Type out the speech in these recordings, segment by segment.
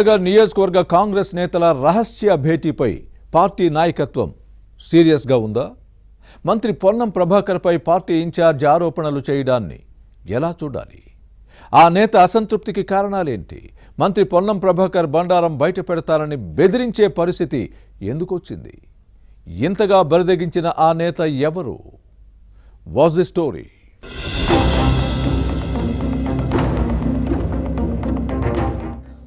నియోజకవర్గ కాంగ్రెస్ నేతల రహస్య భేటీపై పార్టీ నాయకత్వం సీరియస్గా ఉందా? మంత్రి పొన్నం ప్రభాకర్పై పార్టీ ఇన్ఛార్జ్ ఆరోపణలు చేయడాన్ని ఎలా చూడాలి? ఆ నేత అసంతృప్తికి కారణాలేంటి? మంత్రి పొన్నం ప్రభాకర్ బండారం బయట పెడతారని బెదిరించే పరిస్థితి ఎందుకు వచ్చింది? ఇంతగా బరిదెగించిన ఆ నేత ఎవరు? Was the story?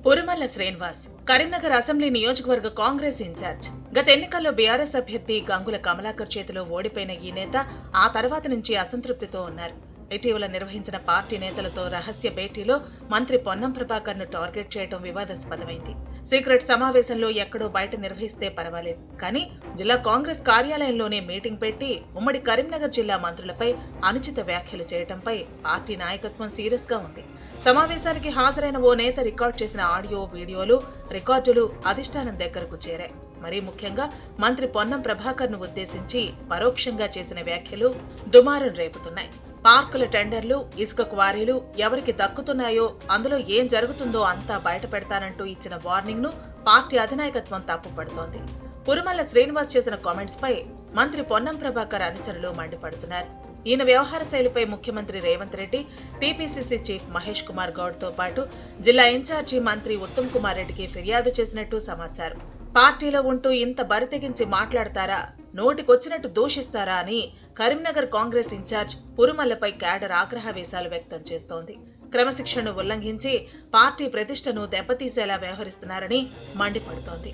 Purumalla Srinivas Karimnagar assembly నియోజకవర్గ కాంగ్రెస్ ఇన్ఛార్జ్. గత ఎన్నికల్లో బీఆర్ఎస్ అభ్యర్థి గంగుల కమలాకర్ చేతిలో ఓడిపోయిన ఈ నేత ఆ తర్వాత నుంచి అసంతృప్తితో ఉన్నారు. ఇటీవల నిర్వహించిన పార్టీ నేతలతో రహస్య భేటీలో మంత్రి పొన్నం ప్రభాకర్ ను టార్గెట్ చేయడం వివాదాస్పదమైంది. సీక్రెట్ సమావేశంలో ఎక్కడో బయట నిర్వహిస్తే పర్వాలేదు, కానీ జిల్లా కాంగ్రెస్ కార్యాలయంలోనే మీటింగ్ పెట్టి ఉమ్మడి కరీంనగర్ జిల్లా మంత్రులపై అనుచిత వ్యాఖ్యలు చేయడంపై పార్టీ నాయకత్వం సీరియస్ గా ఉంది. సమావేశానికి హాజరైన ఓ నేత రికార్డ్ చేసిన ఆడియో, వీడియోలు, రికార్డులు అధిష్టానం దగ్గరకు చేరాయి. మరీ ముఖ్యంగా మంత్రి పొన్నం ప్రభాకర్ ను ఉద్దేశించి పరోక్షంగా చేసిన వ్యాఖ్యలు దుమారం రేపుతున్నాయి. పార్కుల టెండర్లు, ఇసుక క్వారీలు ఎవరికి దక్కుతున్నాయో, అందులో ఏం జరుగుతుందో అంతా బయట పెడతానంటూ ఇచ్చిన వార్నింగ్ ను పార్టీ అధినాయకత్వం తప్పుపడుతోంది. పురుమల్ల శ్రీనివాస్ చేసిన కామెంట్స్ పై మంత్రి పొన్నం ప్రభాకర్ అనుచరులు మండిపడుతున్నారు. ఈయన వ్యవహార శైలిపై ముఖ్యమంత్రి రేవంత్ రెడ్డి, టీపీసీసీ చీఫ్ మహేష్ కుమార్ గౌడ్ తో పాటు జిల్లా ఇన్ఛార్జి మంత్రి ఉత్తమ్ కుమార్ రెడ్డికి ఫిర్యాదు చేసినట్టు సమాచారం. పార్టీలో ఉంటూ ఇంత బరితెగించి మాట్లాడతారా, నోటికొచ్చినట్టు దూషిస్తారా అని కరీంనగర్ కాంగ్రెస్ ఇన్ఛార్జ్ పురుమల్లపై క్యాడర్ ఆగ్రహవేశాలు వ్యక్తం చేస్తోంది. క్రమశిక్షణను ఉల్లంఘించి పార్టీ ప్రతిష్టను దెబ్బతీసేలా వ్యవహరిస్తున్నారని మండిపడుతోంది.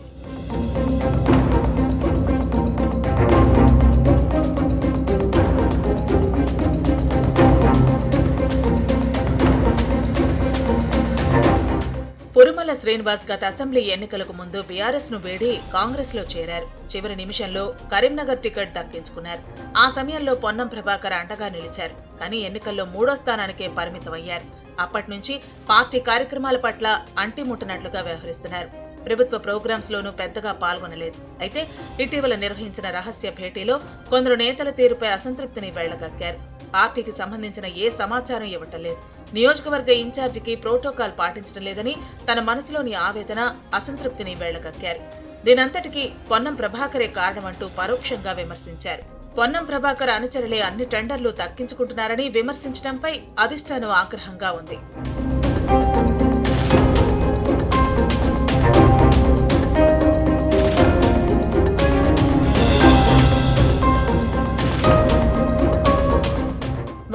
పురుమల్ల శ్రీనివాస్ గత అసెంబ్లీ ఎన్నికలకు ముందు బీఆర్ఎస్ ను వీడి కాంగ్రెస్ లో చేరారు. చివరి నిమిషంలో కరీంనగర్ టికెట్ దక్కించుకున్నారు. ఆ సమయంలో పొన్నం ప్రభాకర్ అండగా నిలిచారు. కానీ ఎన్నికల్లో 3వ స్థానానికే పరిమితమయ్యారు. అప్పటి నుంచి పార్టీ కార్యక్రమాల పట్ల అంటిముట్టనట్లుగా వ్యవహరిస్తున్నారు. ప్రభుత్వ ప్రోగ్రామ్స్ లోనూ పెద్దగా పాల్గొనలేదు. అయితే ఇటీవల నిర్వహించిన రహస్య భేటీలో కొందరు నేతల తీరుపై అసంతృప్తిని వెళ్లగక్కారు. పార్టీకి సంబంధించిన ఏ సమాచారం ఇవ్వటం లేదు, నియోజకవర్గ ఇన్ఛార్జికి ప్రోటోకాల్ పాటించడం లేదని తన మనసులోని ఆవేదన, అసంతృప్తిని వెళ్లగక్కారు. దీనంతటికీ పొన్నం ప్రభాకరే కారణమంటూ పరోక్షంగా విమర్శించారు. పొన్నం ప్రభాకర్ అనుచరులే అన్ని టెండర్లు దక్కించుకుంటున్నారని విమర్శించడంపై అధిష్టానం ఆగ్రహంగా ఉంది.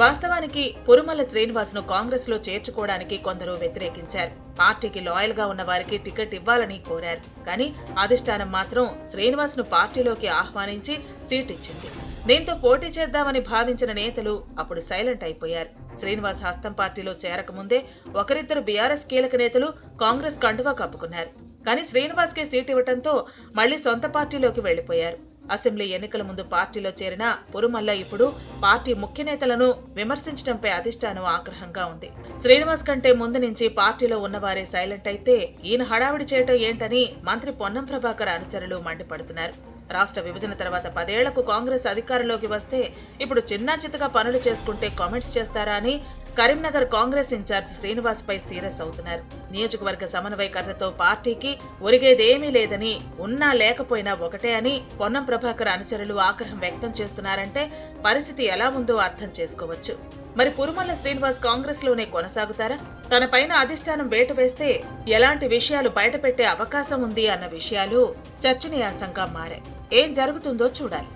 వాస్తవానికి పురుమల్ల శ్రీనివాస్ ను కాంగ్రెస్ లో చేర్చుకోవడానికి కొందరు వ్యతిరేకించారు. పార్టీకి లాయల్ గా ఉన్న వారికి టికెట్ ఇవ్వాలని కోరారు. కానీ అధిష్టానం మాత్రం శ్రీనివాస్ ను పార్టీలోకి ఆహ్వానించి సీట్ ఇచ్చింది. దీంతో పోటీ చేద్దామని భావించిన నేతలు అప్పుడు సైలెంట్ అయిపోయారు. శ్రీనివాస్ హస్తం పార్టీలో చేరకముందే ఒకరిద్దరు బీఆర్ఎస్ కీలక నేతలు కాంగ్రెస్ కండువా కప్పుకున్నారు. కానీ శ్రీనివాస్ కే సీట్ ఇవ్వడంతో మళ్లీ సొంత పార్టీలోకి వెళ్లిపోయారు. అసెంబ్లీ ఎన్నికల ముందు పార్టీలో చేరిన పురుమల్ల ఇప్పుడు పార్టీ ముఖ్య నేతలను విమర్శించడంపై అధిష్టానం ఆగ్రహంగా ఉంది. శ్రీనివాస్ కంటే ముందు నుంచి పార్టీలో ఉన్నవారే సైలెంట్ అయితే ఈయన హడావిడి చేయటం ఏంటని మంత్రి పొన్నం ప్రభాకర్ అనుచరులు మండిపడుతున్నారు. రాష్ట్ర విభజన తర్వాత 10 ఏళ్లకు కాంగ్రెస్ అధికారంలోకి వస్తే ఇప్పుడు చిన్నా చితగా పనులు చేసుకుంటే కామెంట్స్ చేస్తారా అని కరీంనగర్ కాంగ్రెస్ ఇన్ఛార్జ్ శ్రీనివాస్ పై సీరియస్ అవుతున్నారు. నియోజకవర్గ సమన్వయకర్తతో పార్టీకి ఒరిగేదేమీ లేదని, ఉన్నా లేకపోయినా ఒకటే అని పొన్నం ప్రభాకర్ అనుచరులు ఆగ్రహం వ్యక్తం చేస్తున్నారంటే పరిస్థితి ఎలా ఉందో అర్థం చేసుకోవచ్చు. మరి పురుమల్ల శ్రీనివాస్ కాంగ్రెస్ లోనే కొనసాగుతారా? తన పైన అధిష్టానం వేటు వేస్తే ఎలాంటి విషయాలు బయటపెట్టే అవకాశం ఉంది అన్న విషయాలు చర్చనీయాంశంగా మారాయి. ఏం జరుగుతుందో చూడాలి.